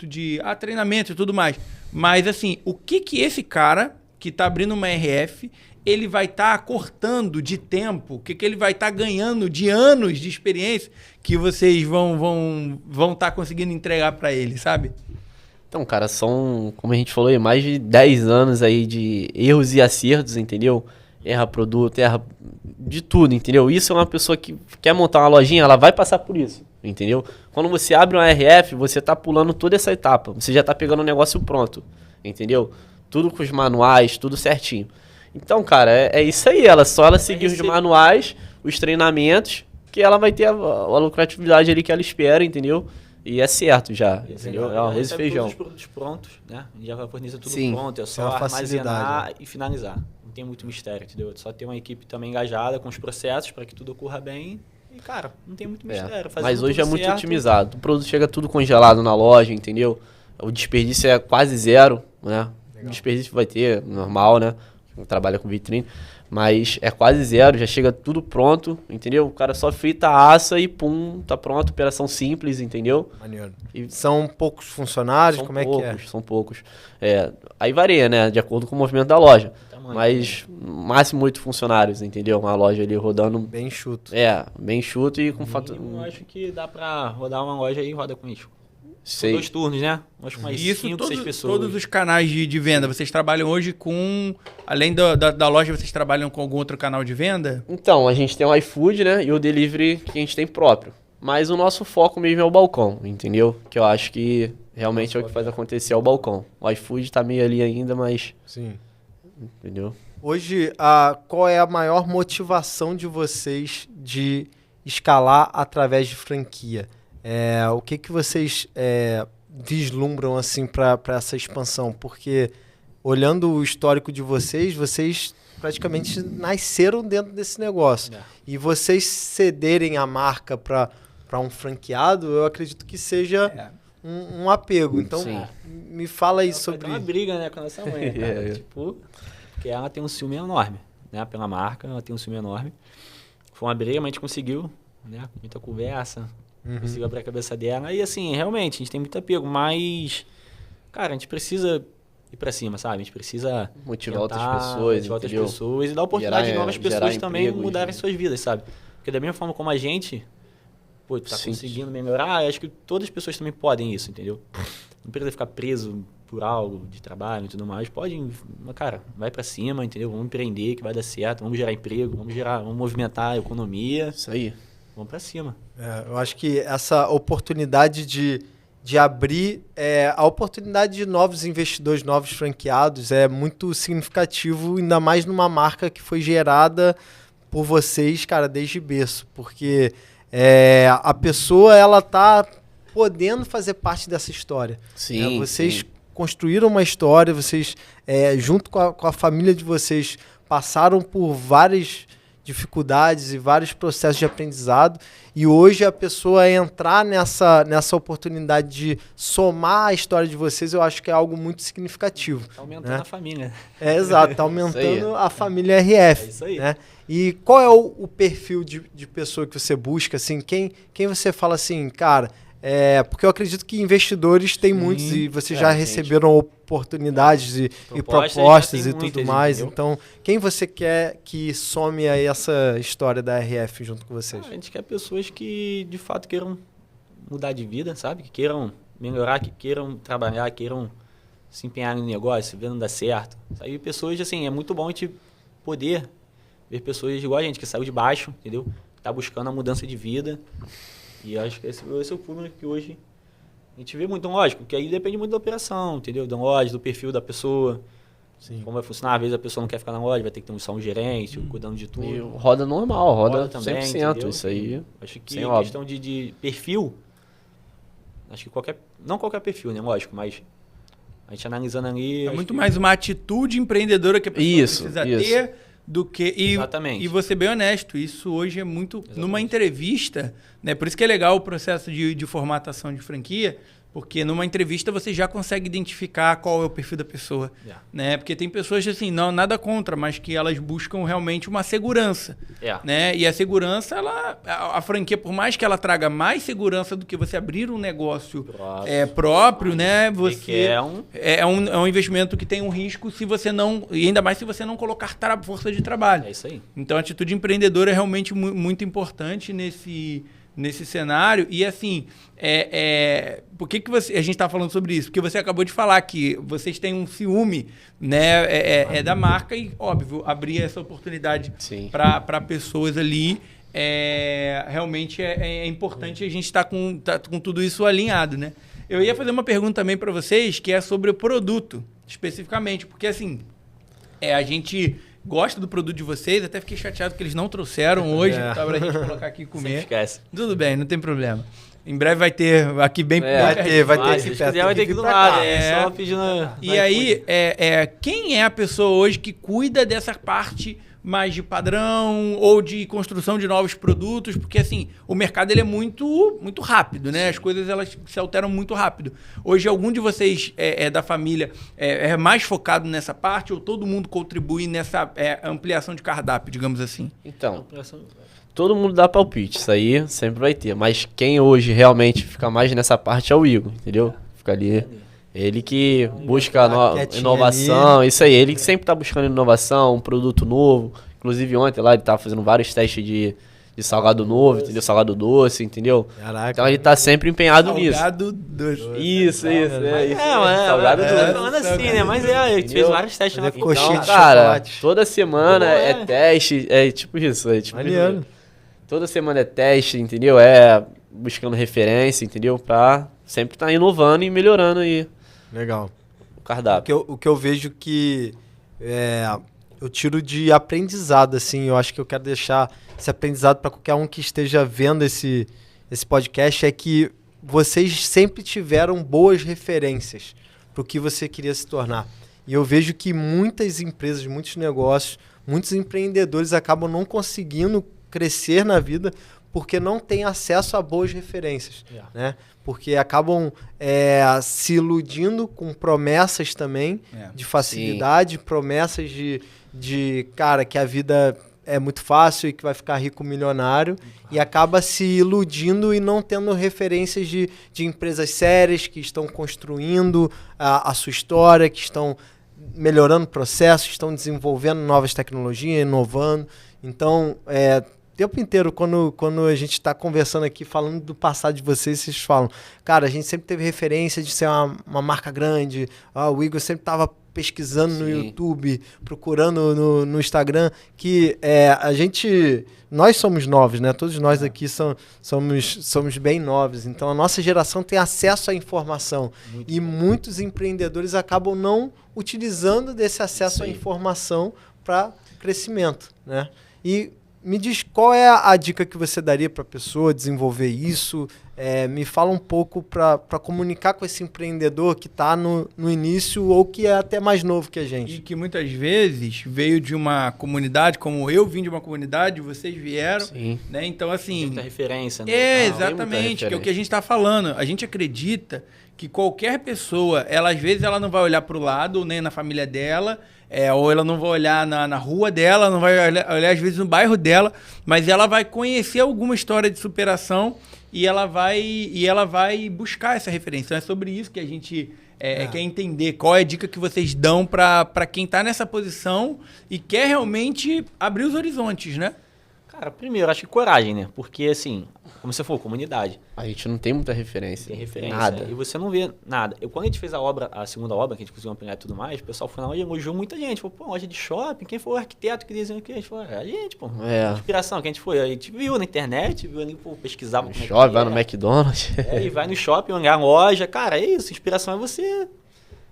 de treinamento e tudo mais, mas assim, o que esse cara que está abrindo uma RF, ele vai estar cortando de tempo, o que ele vai estar ganhando de anos de experiência que vocês vão estar conseguindo entregar para ele, sabe? Então, cara, são, como a gente falou aí, mais de 10 anos aí de erros e acertos, entendeu? Erra produto, erra de tudo, entendeu? Isso é uma pessoa que quer montar uma lojinha, ela vai passar por isso, entendeu? Quando você abre uma RF, você tá pulando toda essa etapa, você já tá pegando o negócio pronto, entendeu? Tudo com os manuais, tudo certinho. Então, cara, é isso aí, ela seguir os manuais, os treinamentos, que ela vai ter a lucratividade ali que ela espera, entendeu? E é certo já, entendeu? É arroz e feijão. Todos os produtos prontos, né? A gente já vai fornecer tudo Sim. pronto, é só armazenar e finalizar. Não tem muito mistério, entendeu? É só ter uma equipe também engajada com os processos para que tudo ocorra bem. E, cara, não tem muito mistério. Mas hoje é muito otimizado. O produto chega tudo congelado na loja, entendeu? O desperdício é quase zero, né? O desperdício vai ter, normal, né? Trabalha com vitrine. Mas é quase zero, já chega tudo pronto, entendeu? O cara só frita, assa e pum, tá pronto. Operação simples, entendeu? Maneiro. E são poucos funcionários? Como poucos, é que é? São poucos. Aí varia, né? De acordo com o movimento da loja. Mas máximo 8 funcionários, entendeu? Uma loja ali rodando. Bem enxuto. Bem enxuto e com Eu acho que dá pra rodar uma loja aí e roda com isso. Sei. 2 turnos, né? Acho que mais 5, 6 pessoas. Todos os canais de venda, vocês trabalham hoje com... Além da loja, vocês trabalham com algum outro canal de venda? Então, a gente tem o iFood, né? E o delivery que a gente tem próprio. Mas o nosso foco mesmo é o balcão, entendeu? Que eu acho que realmente é o que faz acontecer, é o balcão. O iFood tá meio ali ainda, mas... Sim. Entendeu? Hoje, qual é a maior motivação de vocês de escalar através de franquia? O que vocês vislumbram assim para essa expansão? Porque olhando o histórico de vocês praticamente nasceram dentro desse negócio. E vocês cederem a marca para um franqueado, eu acredito que seja um apego. Então, me fala aí sobre... Tem uma briga, né, com a nossa mãe, cara. Tipo, porque ela tem um ciúme enorme, né, pela marca, ela tem um ciúme enorme. Foi uma briga, mas a gente conseguiu, né, com muita conversa, conseguiu abrir a cabeça dela. E assim, realmente, a gente tem muito apego, mas, cara, a gente precisa ir pra cima, sabe? A gente precisa motivar outras pessoas, e dar oportunidade de novas pessoas também mudarem suas vidas, sabe? Porque da mesma forma como a gente... Pô, tá conseguindo melhorar, acho que todas as pessoas também podem isso, entendeu? Não precisa ficar preso por algo de trabalho e tudo mais. Pode, cara, vai pra cima, entendeu? Vamos empreender que vai dar certo, vamos gerar emprego, vamos movimentar a economia. Isso aí. Vamos pra cima. Eu acho que essa oportunidade de abrir, a oportunidade de novos investidores, novos franqueados é muito significativo, ainda mais numa marca que foi gerada por vocês, cara, desde berço, porque... a pessoa, ela tá podendo fazer parte dessa história. Sim. Vocês construíram uma história, vocês, junto com a família de vocês, passaram por várias dificuldades e vários processos de aprendizado, e hoje a pessoa entrar nessa oportunidade de somar a história de vocês, eu acho que é algo muito significativo. Tá aumentando a família. Exato, tá aumentando a família RF. É isso aí. Né? E qual é o perfil de pessoa que você busca? Assim, quem você fala assim, cara... porque eu acredito que investidores têm muitos e vocês já receberam oportunidades e propostas e tudo mais. Entendeu? Então, quem você quer que some aí essa história da RF junto com vocês? A gente quer pessoas que, de fato, queiram mudar de vida, sabe? Que queiram melhorar, que queiram trabalhar, queiram se empenhar no negócio, ver não dar certo. Aí pessoas, assim, é muito bom a gente poder ver pessoas igual a gente, que saiu de baixo, entendeu? Tá buscando a mudança de vida. E acho que esse é o público que hoje a gente vê muito. Então, lógico, que aí depende muito da operação, entendeu? Da loja, do perfil da pessoa. Sim. Como vai funcionar. Às vezes a pessoa não quer ficar na loja, vai ter que ter só um gerente, cuidando de tudo. E roda normal, roda também, 100%, entendeu? Isso aí. Acho que em questão de perfil, acho que não qualquer perfil, né? Lógico, mas A gente analisando ali... É muito mais uma atitude empreendedora que a pessoa precisa ter do que... Exatamente. E vou ser bem honesto, isso hoje é muito... Exatamente. Numa entrevista, né? Por isso que é legal o processo de formatação de franquia, porque numa entrevista você já consegue identificar qual é o perfil da pessoa. Né? Porque tem pessoas, assim, não, nada contra, mas que elas buscam realmente uma segurança. Né? E a segurança, a franquia, por mais que ela traga mais segurança do que você abrir um negócio próprio, né? Você é um investimento que tem um risco se você não... E ainda mais se você não colocar força de trabalho. É isso aí. Então, a atitude empreendedora é realmente muito importante nesse cenário. E assim, por que a gente está falando sobre isso? Porque você acabou de falar que vocês têm um ciúme, né, da marca e, óbvio, abrir essa oportunidade para pessoas ali realmente é importante a gente estar com tudo isso alinhado, né? Eu ia fazer uma pergunta também para vocês, que é sobre o produto, especificamente, porque assim, a gente... gosto do produto de vocês, até fiquei chateado que eles não trouxeram hoje, pra gente colocar aqui e comer. Sem esquece. Tudo bem, não tem problema. Em breve vai ter aqui bem... vai ter se quiser vai ter que do lado, só pedindo... E aí, quem é a pessoa hoje que cuida dessa parte mais de padrão ou de construção de novos produtos? Porque, assim, o mercado ele é muito, muito rápido, né? As coisas elas se alteram muito rápido. Hoje, algum de vocês da família é mais focado nessa parte ou todo mundo contribui nessa ampliação de cardápio, digamos assim? Então, todo mundo dá palpite, isso aí sempre vai ter. Mas quem hoje realmente fica mais nessa parte é o Igor, entendeu? Fica ali... Ele que busca inovação, ali. Isso aí. Ele que sempre tá buscando inovação, um produto novo. Inclusive ontem lá ele tava fazendo vários testes de salgado novo, entendeu? Salgado doce, entendeu? Caraca. Então ele tá sempre empenhado nisso. Salgado doce. Isso. Salgado doce. Falando assim, né? Mas a gente fez vários testes. Então, cara, toda semana é teste, tipo isso. Toda semana é teste, entendeu? Buscando referência, entendeu? Pra sempre estar inovando e melhorando aí. Legal. O cardápio. O que eu vejo que eu tiro de aprendizado, assim, eu acho que eu quero deixar esse aprendizado para qualquer um que esteja vendo esse podcast, é que vocês sempre tiveram boas referências para o que você queria se tornar. E eu vejo que muitas empresas, muitos negócios, muitos empreendedores acabam não conseguindo crescer na vida porque não têm acesso a boas referências, né? Porque acabam se iludindo com promessas também de facilidade, promessas de cara, que a vida é muito fácil e que vai ficar rico milionário, e acaba se iludindo e não tendo referências de empresas sérias que estão construindo a sua história, que estão melhorando processos, estão desenvolvendo novas tecnologias, inovando. Então, o tempo inteiro, quando a gente está conversando aqui, falando do passado de vocês falam, cara, a gente sempre teve referência de ser uma marca grande, o Igor sempre estava pesquisando no YouTube, procurando no Instagram, que nós somos novos, né? Todos nós aqui somos bem novos, então a nossa geração tem acesso à informação e muitos empreendedores acabam não utilizando desse acesso à informação para crescimento, né? E me diz qual é a dica que você daria para a pessoa desenvolver isso. Me fala um pouco para comunicar com esse empreendedor que está no início ou que é até mais novo que a gente. E que muitas vezes veio de uma comunidade, como eu vim de uma comunidade, vocês vieram. Sim. Né? Então, assim... Muita referência, né? Exatamente, que é o que a gente está falando. A gente acredita que qualquer pessoa, às vezes ela não vai olhar para o lado, nem na família dela, ou ela não vai olhar na rua dela, não vai olhar às vezes no bairro dela, mas ela vai conhecer alguma história de superação e ela vai buscar essa referência. Então é sobre isso que a gente quer entender. Qual é a dica que vocês dão para quem está nessa posição e quer realmente abrir os horizontes, né? Cara, primeiro, acho que coragem, né? Porque, assim, como você falou, comunidade. A gente não tem muita referência. Tem referência. Nada. E você não vê nada. Quando a gente fez a segunda obra, que a gente conseguiu ampliar e tudo mais, o pessoal foi lá e elogiou muita gente. Falou, pô, loja de shopping, quem foi o arquiteto que desenhou aqui? A gente falou, a gente, pô. Inspiração que a gente foi. A gente viu na internet, viu ali, pô, pesquisava. No shopping, vai no McDonald's. E vai no shopping, olhar a loja. Cara, é isso. Inspiração é você,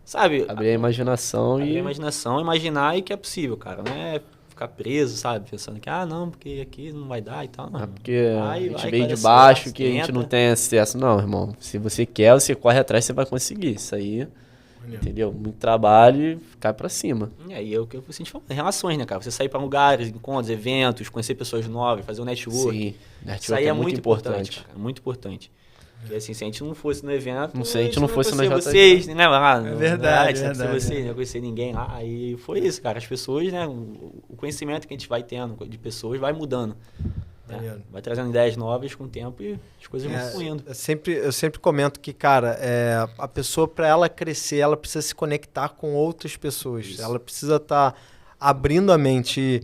sabe? Abrir a imaginação Abrir a imaginação, imaginar e que é possível, cara. Não é ficar preso, sabe? Pensando que, não, porque aqui não vai dar e tal. Não. Porque a gente veio de baixo, que a gente não tem acesso. Não, irmão. Se você quer, você corre atrás, você vai conseguir. Isso aí Entendeu? Muito trabalho e cai pra cima. E aí é o que você sente falando, relações, né, cara? Você sair pra lugares, encontros, eventos, conhecer pessoas novas, fazer um network. Sim, Isso aí é muito importante, cara. Muito importante. Porque assim, se a gente não fosse no evento, Não sei, a gente não fosse no evento. Vocês, né? Lá, É verdade, não vocês, não conhecer ninguém lá. E foi isso, cara. As pessoas, né? O conhecimento que a gente vai tendo de pessoas vai mudando. Né? Vai trazendo ideias novas com o tempo e as coisas vão fluindo. Eu sempre comento que, cara, a pessoa, para ela crescer, ela precisa se conectar com outras pessoas. Isso. Ela precisa estar abrindo a mente.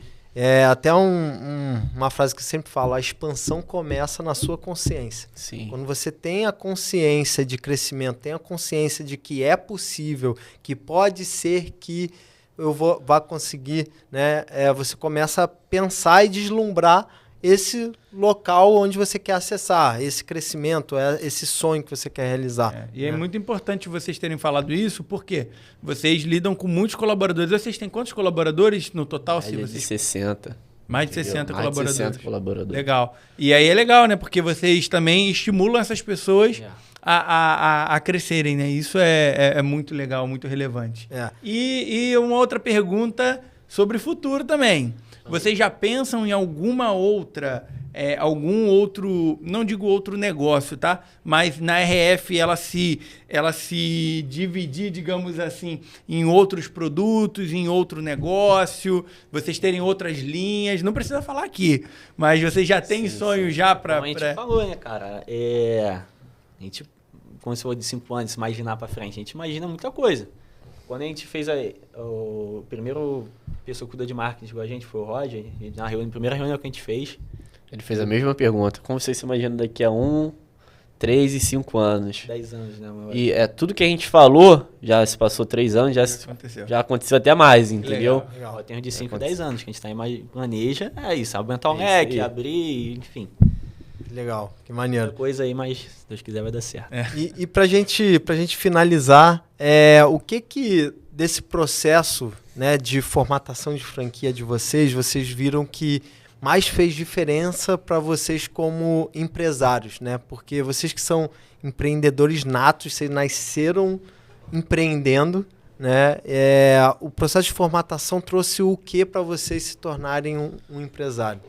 Até uma frase que eu sempre falo, a expansão começa na sua consciência. Sim. Quando você tem a consciência de crescimento, tem a consciência de que é possível, que pode ser que eu vá conseguir, né? Você começa a pensar e deslumbrar esse local onde você quer acessar, esse crescimento, esse sonho que você quer realizar. E é muito importante vocês terem falado isso, porque vocês lidam com muitos colaboradores. Vocês têm quantos colaboradores no total? Mais de 60. Mais de 60 colaboradores. Mais de 60 colaboradores. Legal. E aí é legal, né? Porque vocês também estimulam essas pessoas a crescerem, né? Isso é muito legal, muito relevante. E uma outra pergunta sobre o futuro também. Vocês já pensam em alguma outra, algum outro, não digo outro negócio, tá? Mas na RF ela se dividir, digamos assim, em outros produtos, em outro negócio, vocês terem outras linhas, não precisa falar aqui, mas vocês já têm sonho já para... Como a gente falou, né, cara? A gente, como você falou de 5 anos, se imaginar para frente, a gente imagina muita coisa. Quando a gente fez o primeiro pessoa que cuida de marketing com a gente, foi o Roger, e na primeira reunião que a gente fez... Ele fez a mesma pergunta. Como você se imagina daqui a 1, 3 e 5 anos? 10 anos, né? E tudo que a gente falou, já se passou 3 anos, já aconteceu até mais, entendeu? Legal. Tem de 5 a 10 anos que a gente planeja, isso, aumentar o leque, abrir, enfim... Legal, que maneiro. Coisa aí, mas se Deus quiser vai dar certo. E pra gente finalizar, o que desse processo, né, de formatação de franquia de vocês viram que mais fez diferença para vocês como empresários, né? Porque vocês que são empreendedores natos, vocês nasceram empreendendo, né? O processo de formatação trouxe o que para vocês se tornarem um empresário?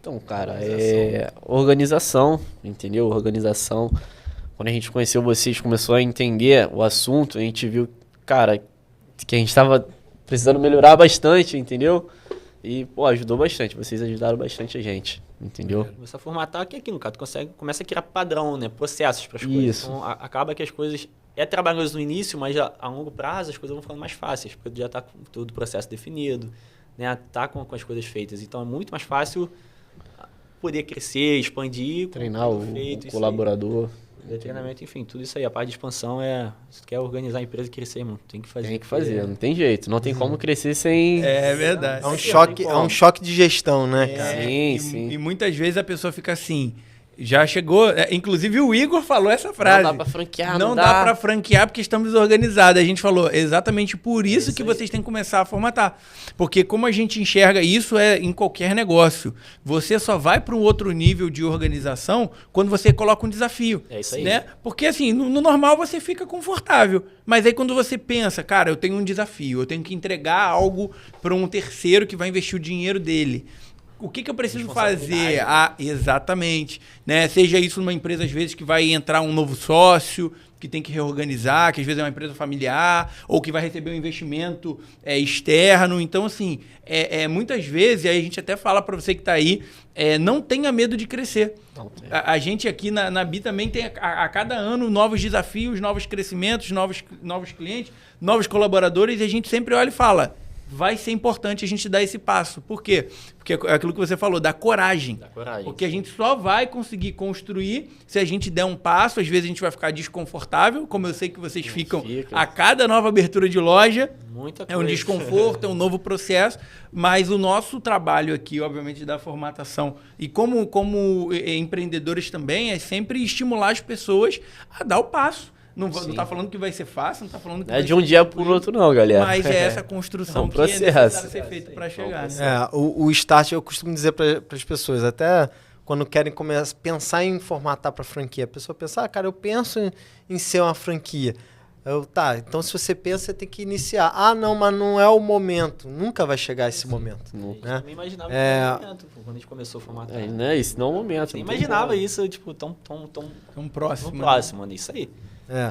Então, cara, organização, entendeu? Organização. Quando a gente conheceu vocês, começou a entender o assunto, a gente viu, cara, que a gente estava precisando melhorar bastante, entendeu? E, ajudou bastante. Vocês ajudaram bastante a gente, entendeu? Começar a formatar que é aquilo, cara. Tu começa a criar padrão, né? Processos para as coisas. Então, acaba que as coisas... É trabalhoso no início, mas a longo prazo as coisas vão ficando mais fáceis, porque tu já tá com todo o processo definido, né? Tá com as coisas feitas. Então, é muito mais fácil poder crescer, expandir. Treinar o colaborador. Treinamento, enfim, tudo isso aí. A parte de expansão se tu quer organizar a empresa e crescer, mano, tem que fazer. Tem que fazer, não tem jeito. Não tem como crescer sem... É verdade. É um choque de gestão, né, cara? Sim. E muitas vezes a pessoa fica assim... Já chegou, inclusive o Igor falou essa frase. Não dá pra franquear, não dá pra franquear porque estamos desorganizados. A gente falou exatamente por isso que vocês têm que começar a formatar. Porque como a gente enxerga isso em qualquer negócio. Você só vai para um outro nível de organização quando você coloca um desafio. É isso aí. Né? Porque assim, no normal você fica confortável. Mas aí quando você pensa, cara, eu tenho um desafio, eu tenho que entregar algo para um terceiro que vai investir o dinheiro dele. O que eu preciso fazer? Exatamente. Né? Seja isso numa empresa, às vezes, que vai entrar um novo sócio, que tem que reorganizar, que às vezes é uma empresa familiar, ou que vai receber um investimento externo. Então, assim, muitas vezes, aí a gente até fala para você que está aí, não tenha medo de crescer. A gente aqui na BI também tem a cada ano novos desafios, novos crescimentos, novos clientes, novos colaboradores, e a gente sempre olha e fala... Vai ser importante a gente dar esse passo. Por quê? Porque é aquilo que você falou, da coragem. Porque a gente só vai conseguir construir se a gente der um passo. Às vezes a gente vai ficar desconfortável, como eu sei que vocês ficam a cada nova abertura de loja. Muita coisa. É um desconforto, é um novo processo. Mas o nosso trabalho aqui, obviamente, da formatação e como empreendedores também, é sempre estimular as pessoas a dar o passo. Não tá falando que vai ser fácil, não tá falando que é de um dia pro outro não, galera. Mas é essa construção que é necessário ser feita para chegar. Né? O start, eu costumo dizer para as pessoas, até quando querem pensar em formatar para franquia, a pessoa pensa, cara, eu penso em ser uma franquia. Então se você pensa, você tem que iniciar. Ah, não, mas não é o momento. Nunca vai chegar esse momento. Né? Eu nem imaginava esse momento, quando a gente começou a formatar. Isso não é o momento. Eu nem imaginava isso, tipo, tão próximo. Tão próximo, mano. Isso aí.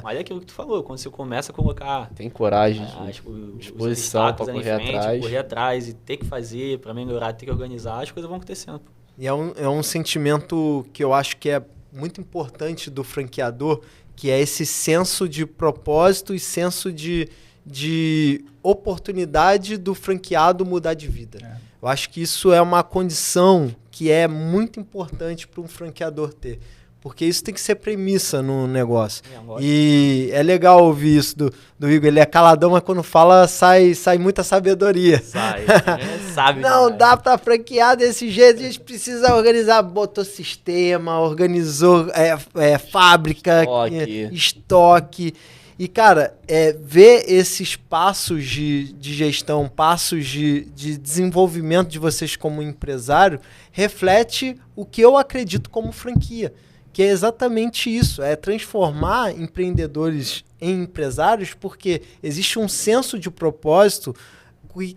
Mas é aquilo que tu falou, quando você começa a colocar... Tem coragem, disposição pra correr atrás e ter que fazer pra melhorar, ter que organizar, as coisas vão acontecendo. E é um sentimento que eu acho que é muito importante do franqueador, que é esse senso de propósito e senso de oportunidade do franqueado mudar de vida. Eu acho que isso é uma condição que é muito importante para um franqueador ter. Porque isso tem que ser premissa no negócio. E é legal ouvir isso do Igor. Ele é caladão, mas quando fala, sai muita sabedoria. Sabe. Não dá pra franquear desse jeito. A gente precisa organizar. Botou sistema, organizou fábrica, estoque. E, cara, ver esses passos de gestão, passos de desenvolvimento de vocês como empresário, reflete o que eu acredito como franquia. Que é exatamente isso, é transformar empreendedores em empresários, porque existe um senso de propósito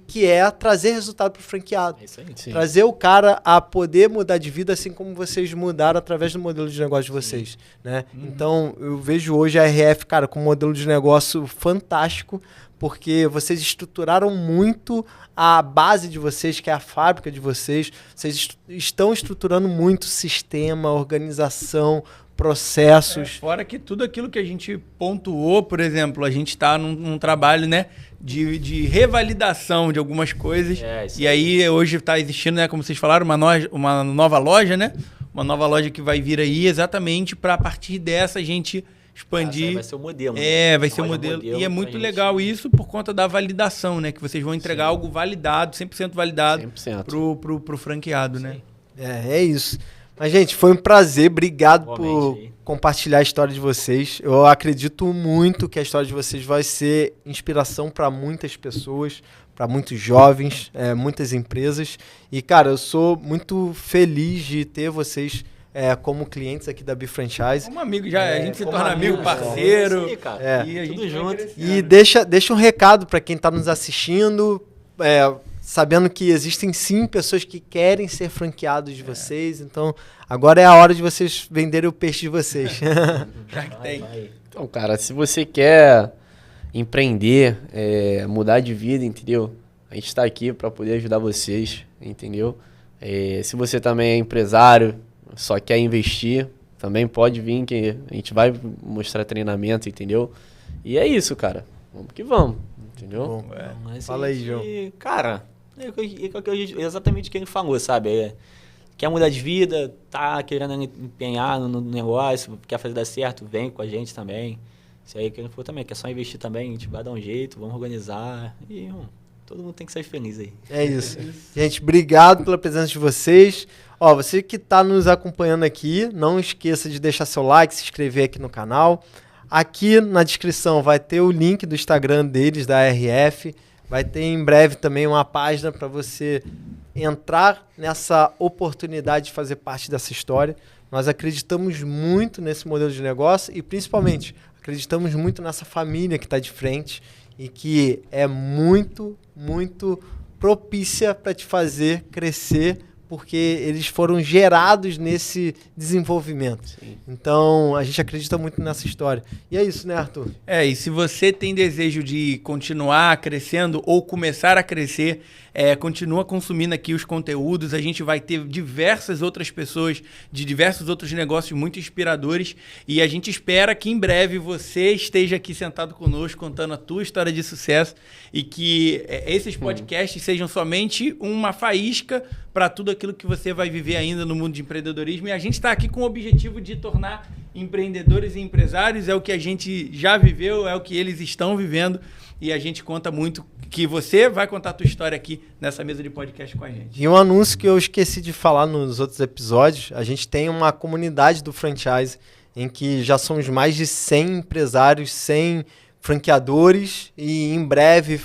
que é trazer resultado para o franqueado. É isso aí. Trazer o cara a poder mudar de vida, assim como vocês mudaram através do modelo de negócio de vocês. Né? Então, eu vejo hoje a RF, cara, com um modelo de negócio fantástico, porque vocês estruturaram muito a base de vocês, que é a fábrica de vocês. Vocês estão estruturando muito sistema, organização, processos. Fora que tudo aquilo que a gente pontuou, por exemplo, a gente está num trabalho, né, de revalidação de algumas coisas. E aí hoje está existindo, né, como vocês falaram, uma nova loja, né? Uma nova loja que vai vir aí exatamente para a partir dessa a gente expandir. Vai ser o modelo. Vai ser o modelo. E é muito legal isso por conta da validação, né? Que vocês vão entregar algo validado, 100% validado 100%. Pro franqueado, né? É isso. Mas, gente, foi um prazer. Obrigado por compartilhar a história de vocês. Eu acredito muito que a história de vocês vai ser inspiração para muitas pessoas, para muitos jovens, muitas empresas. E, cara, eu sou muito feliz de ter vocês como clientes aqui da Bifranchise. Como amigo, a gente se torna amigo, parceiro. Sim, cara. E a tudo gente junto. E deixa um recado para quem está nos assistindo, sabendo que existem sim pessoas que querem ser franqueados de vocês. Então, agora é a hora de vocês venderem o peixe de vocês. Já que tem. Então, cara, se você quer empreender, mudar de vida, entendeu? A gente está aqui para poder ajudar vocês, entendeu? Se você também é empresário, só quer investir, também pode vir que a gente vai mostrar treinamento, entendeu? E é isso, cara. Vamos que vamos, entendeu? Bom, Mas fala aí, João. Cara, exatamente o que ele falou, sabe? Quer mudar de vida, tá querendo empenhar no negócio, quer fazer dar certo, vem com a gente também. Se aí quem for também, quer só investir também, a gente vai dar um jeito, vamos organizar e todo mundo tem que sair feliz aí. É isso. Gente, obrigado pela presença de vocês. Ó, você que está nos acompanhando aqui, não esqueça de deixar seu like, se inscrever aqui no canal. Aqui na descrição vai ter o link do Instagram deles, da RF. Vai ter em breve também uma página para você entrar nessa oportunidade de fazer parte dessa história. Nós acreditamos muito nesse modelo de negócio e, principalmente, acreditamos muito nessa família que está de frente e que é muito, muito propícia para te fazer crescer, porque eles foram gerados nesse desenvolvimento. Sim. Então, a gente acredita muito nessa história. E é isso, né, Arthur? E se você tem desejo de continuar crescendo ou começar a crescer, continua consumindo aqui os conteúdos. A gente vai ter diversas outras pessoas de diversos outros negócios muito inspiradores e a gente espera que em breve você esteja aqui sentado conosco contando a tua história de sucesso e que esses podcasts sejam somente uma faísca para tudo aquilo que você vai viver ainda no mundo de empreendedorismo. E a gente está aqui com o objetivo de tornar empreendedores e empresários. É o que a gente já viveu, é o que eles estão vivendo. E a gente conta muito que você vai contar a tua história aqui nessa mesa de podcast com a gente. E um anúncio que eu esqueci de falar nos outros episódios, a gente tem uma comunidade do franchise em que já somos mais de 100 empresários, 100 franqueadores e em breve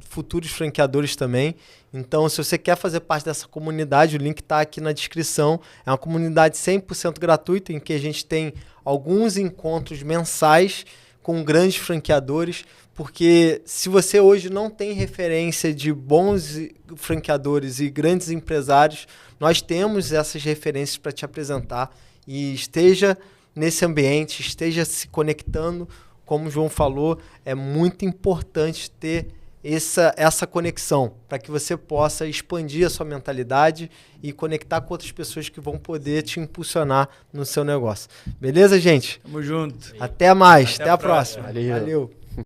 futuros franqueadores também. Então, se você quer fazer parte dessa comunidade, o link está aqui na descrição. É uma comunidade 100% gratuita em que a gente tem alguns encontros mensais com grandes franqueadores, porque se você hoje não tem referência de bons franqueadores e grandes empresários, nós temos essas referências para te apresentar, e esteja nesse ambiente, esteja se conectando. Como o João falou, é muito importante ter essa conexão para que você possa expandir a sua mentalidade e conectar com outras pessoas que vão poder te impulsionar no seu negócio. Beleza, gente? Tamo junto. Até mais. Até a próxima. próxima. Valeu.